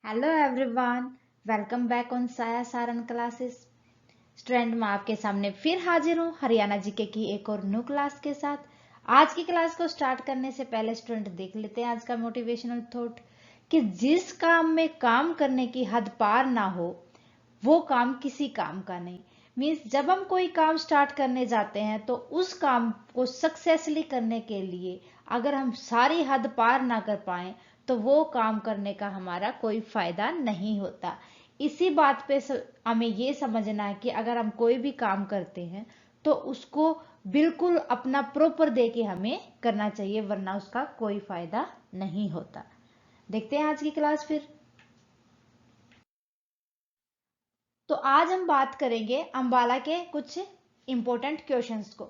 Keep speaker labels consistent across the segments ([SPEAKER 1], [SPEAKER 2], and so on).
[SPEAKER 1] Hello everyone, welcome back on साया Saran classes. Student, मैं आपके सामने फिर हाजिर हूँ हरियाणा जीके की एक और न्यू क्लास के साथ। आज की क्लास को स्टार्ट करने से पहले स्टूडेंट देख लेते हैं आज का मोटिवेशनल थॉट कि जिस काम में काम करने की हद पार ना हो वो काम किसी काम का नहीं। मीन्स जब हम कोई काम स्टार्ट करने जाते हैं तो उस काम को सक्सेसफुली करने के लिए अगर हम सारी हद पार ना कर पाए तो वो काम करने का हमारा कोई फायदा नहीं होता। इसी बात पे हमें ये समझना है कि अगर हम कोई भी काम करते हैं तो उसको बिल्कुल अपना प्रॉपर दे के हमें करना चाहिए, वरना उसका कोई फायदा नहीं होता। देखते हैं आज की क्लास फिर। तो आज हम बात करेंगे अंबाला के कुछ इंपॉर्टेंट क्वेश्चंस को।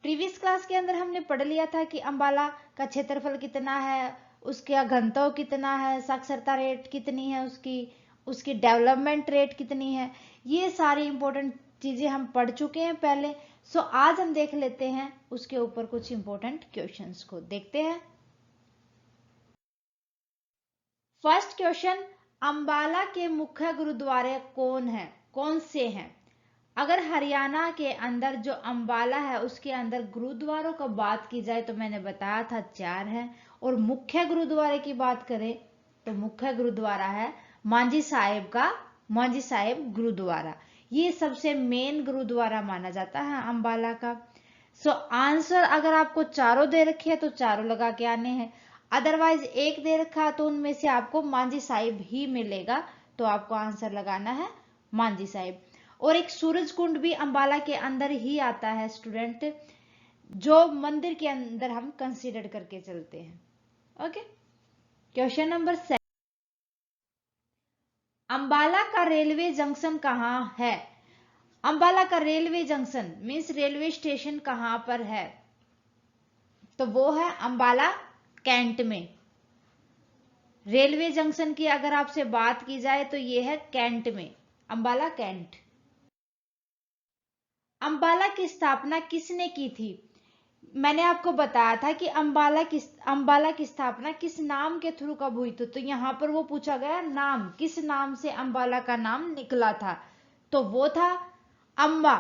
[SPEAKER 1] प्रीवियस क्लास के अंदर हमने पढ़ लिया था कि अंबाला का क्षेत्रफल कितना है, उसका घनत्व कितना है, साक्षरता रेट कितनी है, उसकी उसकी डेवलपमेंट रेट कितनी है। ये सारी इंपॉर्टेंट चीजें हम पढ़ चुके हैं पहले। सो आज हम देख लेते हैं उसके ऊपर कुछ इंपॉर्टेंट क्वेश्चंस को। देखते हैं फर्स्ट क्वेश्चन, अंबाला के मुख्य गुरुद्वारे कौन है, कौन से हैं। अगर हरियाणा के अंदर जो अंबाला है उसके अंदर गुरुद्वारों का बात की जाए तो मैंने बताया था 4 है। और मुख्य गुरुद्वारे की बात करें तो मुख्य गुरुद्वारा है मांझी साहिब का मांझी साहिब गुरुद्वारा। ये सबसे मेन गुरुद्वारा माना जाता है अंबाला का। सो आंसर अगर आपको चारों दे रखे हैं तो चारों लगा के आने हैं, अदरवाइज एक दे रखा तो उनमें से आपको मांझी साहिब ही मिलेगा, तो आपको आंसर लगाना है मांझी साहिब। और एक सूरज कुंड भी अंबाला के अंदर ही आता है स्टूडेंट, जो मंदिर के अंदर हम कंसीडर करके चलते हैं। ओके, क्वेश्चन नंबर 7, अंबाला का रेलवे जंक्शन कहाँ है। अंबाला का railway junction means railway station कहां पर है, तो वो है अंबाला कैंट में। रेलवे जंक्शन की अगर आपसे बात की जाए तो ये है कैंट में, अंबाला कैंट। अंबाला की स्थापना किसने की थी। मैंने आपको बताया था कि अंबाला की स्थापना किस नाम के थ्रू कब हुई थी, तो यहां पर वो पूछा गया नाम, किस नाम से अंबाला का नाम निकला था, तो वो था अंबा।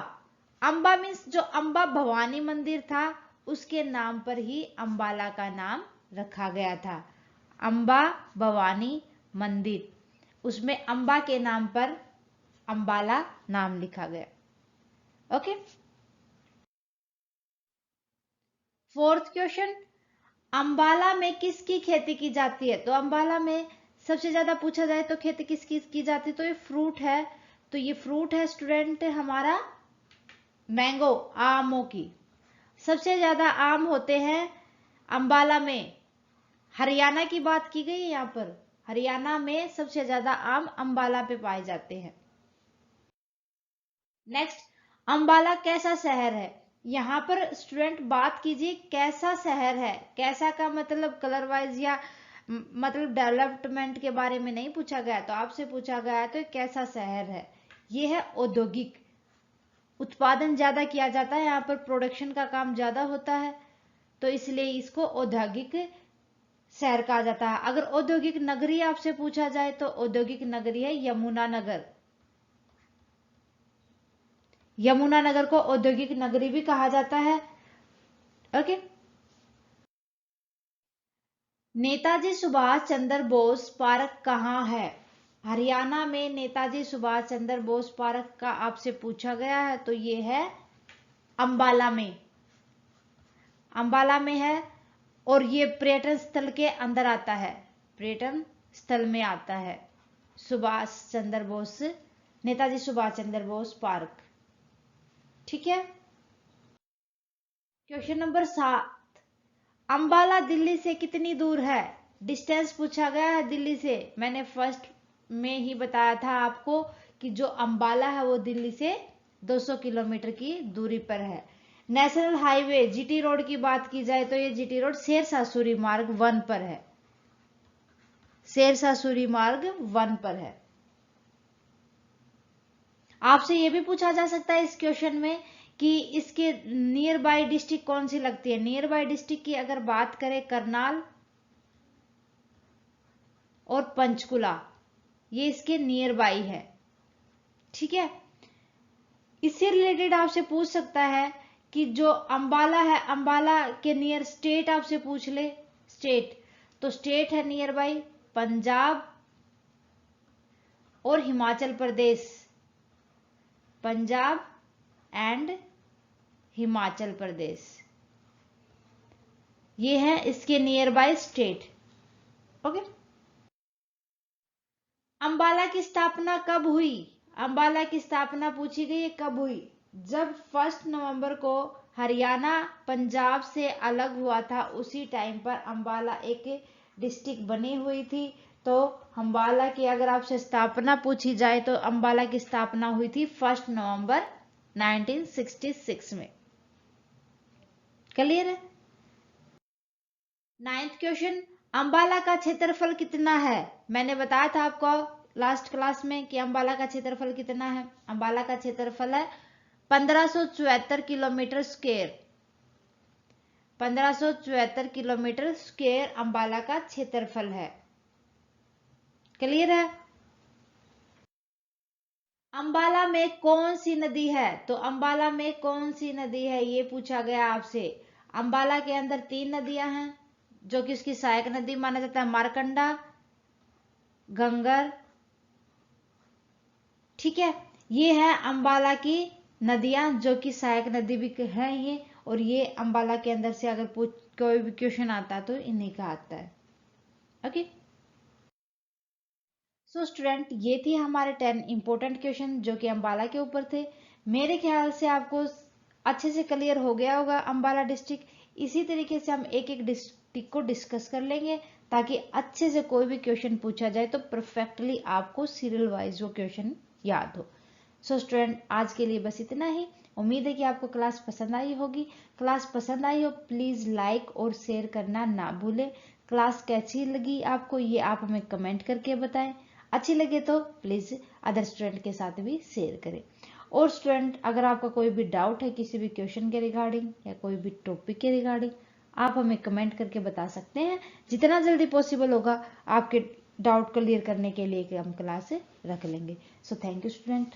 [SPEAKER 1] अंबा मीन्स जो अंबा भवानी मंदिर था उसके नाम पर ही अंबाला का नाम रखा गया था। अंबा भवानी मंदिर, उसमें अंबा के नाम पर अंबाला नाम लिखा गया। ओके, फोर्थ क्वेश्चन, अंबाला में किसकी खेती की जाती है। तो अंबाला में सबसे ज्यादा पूछा जाए तो खेती किसकी की जाती है, तो ये फ्रूट है। तो ये फ्रूट है स्टूडेंट हमारा मैंगो, आमों की। सबसे ज्यादा आम होते हैं अंबाला में। हरियाणा की बात की गई है यहाँ पर, हरियाणा में सबसे ज्यादा आम अंबाला पे पाए जाते हैं। नेक्स्ट, अंबाला कैसा शहर है। यहाँ पर स्टूडेंट बात कीजिए कैसा शहर है, कैसा का मतलब कलर वाइज या मतलब डेवलपमेंट के बारे में नहीं पूछा गया, तो आपसे पूछा गया है तो कैसा शहर है। ये है औद्योगिक, उत्पादन ज्यादा किया जाता है यहाँ पर, प्रोडक्शन का काम ज्यादा होता है, तो इसलिए इसको औद्योगिक शहर कहा जाता है। अगर औद्योगिक नगरी आपसे पूछा जाए तो औद्योगिक नगरी है यमुनानगर। यमुनानगर को औद्योगिक नगरी भी कहा जाता है। ओके, नेताजी सुभाष चंद्र बोस पार्क कहाँ है। हरियाणा में नेताजी सुभाष चंद्र बोस पार्क का आपसे पूछा गया है, तो ये है अंबाला में, अंबाला में है। और ये पर्यटन स्थल के अंदर आता है, पर्यटन स्थल में आता है सुभाष चंद्र बोस, नेताजी सुभाष चंद्र बोस पार्क। ठीक है, क्वेश्चन नंबर 7, अंबाला दिल्ली से कितनी दूर है। डिस्टेंस पूछा गया है दिल्ली से। मैंने फर्स्ट में ही बताया था आपको कि जो अंबाला है वो दिल्ली से 200 किलोमीटर की दूरी पर है। नेशनल हाईवे जीटी रोड की बात की जाए तो ये जीटी रोड शेरशाह सूरी मार्ग 1 पर है, शेरशाह सूरी मार्ग 1 पर है। आपसे ये भी पूछा जा सकता है इस क्वेश्चन में कि इसके नियर बाय डिस्ट्रिक्ट कौन सी लगती है। नियर बाय डिस्ट्रिक्ट की अगर बात करें करनाल और पंचकुला, ये इसके नियर बाई है। ठीक है, इससे रिलेटेड आपसे पूछ सकता है कि जो अंबाला है, अंबाला के नियर स्टेट आपसे पूछ ले, स्टेट, तो स्टेट है नियर बाई पंजाब और हिमाचल प्रदेश, पंजाब एंड हिमाचल प्रदेश, ये है इसके near by state. Okay, Ambala की स्थापना कब हुई? अंबाला की स्थापना पूछी गई है कब हुई? जब 1 नवंबर को हरियाणा पंजाब से अलग हुआ था, उसी टाइम पर अंबाला एक डिस्ट्रिक्ट बनी हुई थी। तो अंबाला की अगर आपसे स्थापना पूछी जाए तो अंबाला की स्थापना हुई थी 1 नवंबर 1966 में। क्लियर है? 9th क्वेश्चन, अंबाला का क्षेत्रफल कितना है? मैंने बताया था आपको लास्ट क्लास में कि अंबाला का क्षेत्रफल कितना है। अंबाला का क्षेत्रफल है 1574 kilometre square, 1574 kilometre square Ambala का क्षेत्रफल है। क्लियर है? अंबाला में कौन सी नदी है? तो अंबाला में कौन सी नदी है ये पूछा गया आपसे। अंबाला के अंदर 3 नदियां हैं जो कि उसकी सहायक नदी माना जाता है, मारकंडा, गंगर। ठीक है, ये है अंबाला की नदियां जो कि सहायक नदी भी है ये, और ये अंबाला के अंदर से अगर कोई भी क्वेश्चन आता है तो इन्हीं का आता है। ओके, सो स्टूडेंट, ये थी हमारे 10 इंपॉर्टेंट क्वेश्चन जो कि अंबाला के ऊपर थे। मेरे ख्याल से आपको अच्छे से क्लियर हो गया होगा अंबाला डिस्ट्रिक्ट। इसी तरीके से हम एक एक डिस्ट्रिक्ट को डिस्कस कर लेंगे ताकि अच्छे से कोई भी क्वेश्चन पूछा जाए तो परफेक्टली आपको सीरियल वाइज वो क्वेश्चन याद हो। सो स्टूडेंट, आज के लिए बस इतना ही। उम्मीद है कि आपको क्लास पसंद आई होगी। क्लास पसंद आई हो प्लीज लाइक और शेयर करना ना भूलें। क्लास कैसी लगी आपको ये आप हमें कमेंट करके बताएं। अच्छी लगे तो प्लीज अदर स्टूडेंट के साथ भी शेयर करें। और स्टूडेंट, अगर आपका कोई भी डाउट है किसी भी क्वेश्चन के रिगार्डिंग या कोई भी टॉपिक के रिगार्डिंग, आप हमें कमेंट करके बता सकते हैं। जितना जल्दी पॉसिबल होगा आपके डाउट क्लियर करने के लिए हम क्लास रख लेंगे। So thank you student.